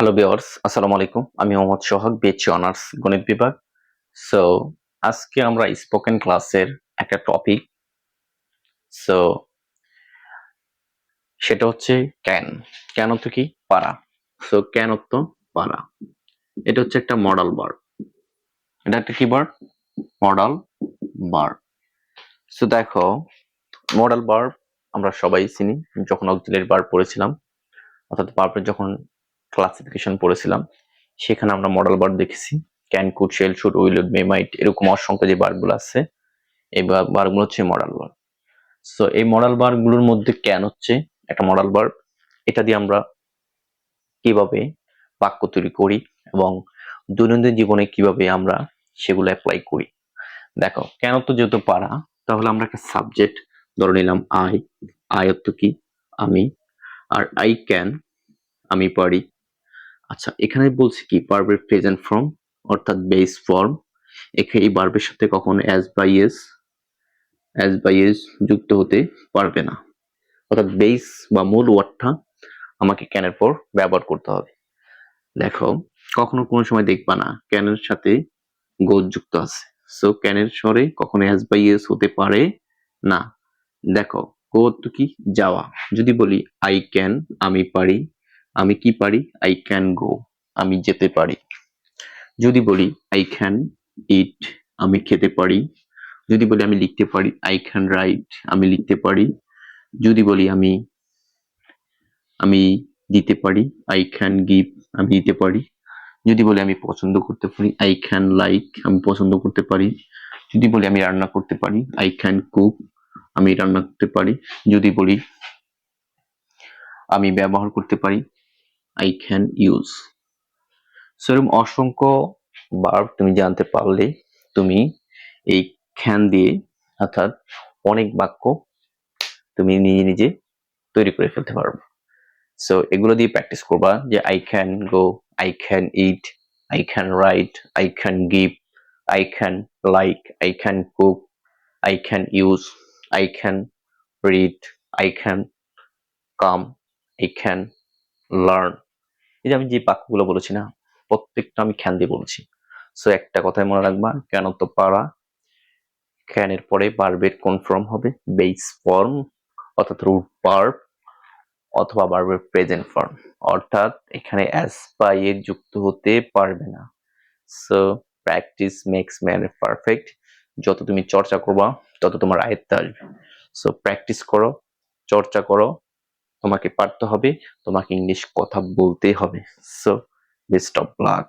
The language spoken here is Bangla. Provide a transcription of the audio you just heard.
হ্যালো ভিউয়ার্স, আসসালামু আলাইকুম। আমি মোহাম্মদ সোহাগ, বিএসসি অনার্স গণিত বিভাগ। সো আজকে আমরা স্পোকেন ক্লাসের একটা টপিক, সো সেটা হচ্ছে ক্যান। ক্যান অর্থ কি? পারা। সো ক্যান অর্থ পারা। এটা হচ্ছে একটা মডাল ভার্ব। এটা একটা কি ভার্ব? Modal verb. সো দেখো, মডাল ভার্ব আমরা সবাই চিনি যখন অক্সিলারি ভার্ব পড়েছিলাম, অর্থাৎ ভার্বের যখন ক্লাসিফিকেশন পড়েছিলাম, সেখানে আমরা মডাল ভার্ব দেখেছি। Can, could, shall, should, will, may, might, এরকম অসংখ্য যে ভার্বগুলো আছে, এই ভার্বগুলো হচ্ছে মডাল ভার্ব। সো এই মডাল ভার্বগুলোর মধ্যে ক্যান হচ্ছে একটা মডাল ভার্ব। এটা দিয়ে আমরা কিভাবে বাক্য তৈরি করি এবং দৈনন্দিন জীবনে কিভাবে আমরা সেগুলো অ্যাপ্লাই করি। দেখো, কেন তো যেহেতু পারা, তাহলে আমরা একটা সাবজেক্ট ধরে নিলাম আই। আই অর্থ কি? আমি। আর আই ক্যান, আমি পারি। আচ্ছা, এখানে বলছি কি ভার্বের প্রেজেন্ট ফর্ম অর্থাৎ বেস ফর্ম। এখানে এই ভার্বের সাথে কখনো অ্যাজ বাই এস যুক্ত হতে পারবে না, অর্থাৎ বেস বা মূল ওয়ার্ডটা আমাকে ক্যানের পর ব্যবহার করতে হবে। দেখো, কখনো কোনো সময় দেখবা না ক্যানের সাথে গো যুক্ত আছে। সো ক্যানের স্বরে কখনো অ্যাজ বাই এস হতে পারে না। দেখো, গো তো কি? যাওয়া। যদি বলি আই ক্যান, আমি পারি, আমি কি পারি? আই ক্যান গো, আমি যেতে পারি। যদি বলি আই ক্যান ইট, আমি খেতে পারি। যদি বলি আমি লিখতে পারি, আই ক্যান রাইট, আমি লিখতে পারি। যদি বলি আমি আমি দিতে পারি, আই ক্যান গিভ, আমি দিতে পারি। যদি বলি আমি পছন্দ করতে পারি, আই ক্যান লাইক, আমি পছন্দ করতে পারি। যদি বলি আমি রান্না করতে পারি, আই ক্যান কুক, আমি রান্না করতে পারি। যদি বলি আমি ব্যবহার করতে পারি, আই ক্যান ইউজ। সেরকম অসংখ্য ভার্ব তুমি জানতে পারলে তুমি এই ক্যান দিয়ে, অর্থাৎ অনেক বাক্য তুমি নিজে নিজে তৈরি করে ফেলতে পারবে। সো এগুলো দিয়ে প্র্যাকটিস করবা যে I can go, I can eat, I can write, I can give, I can like, I can cook, I can use, I can read, I can come, I can learn. এই যে আমি যে বাক্যগুলো বলেছি না, প্রত্যেকটা আমি ক্যান দিয়ে বলছি। সো একটা কথাই মনে রাখবা, কেন তো পারা। ক্যানের পরে ভার্বের কোন ফর্ম হবে? বেস ফর্ম অর্থাৎ রুট ভার্ব অথবা ভার্বের প্রেজেন্ট ফর্ম, অর্থাৎ এখানে অ্যাজ বা এর যুক্ত হতে পারবে না। So practice makes man perfect. যত তুমি চর্চা করবা তত তোমার আয়ত্তে আসবে। সো প্র্যাকটিস করো, চর্চা করো, তোমাকে পারতে হবে, তোমাকে ইংলিশ কথা বলতে হবে। So best of luck.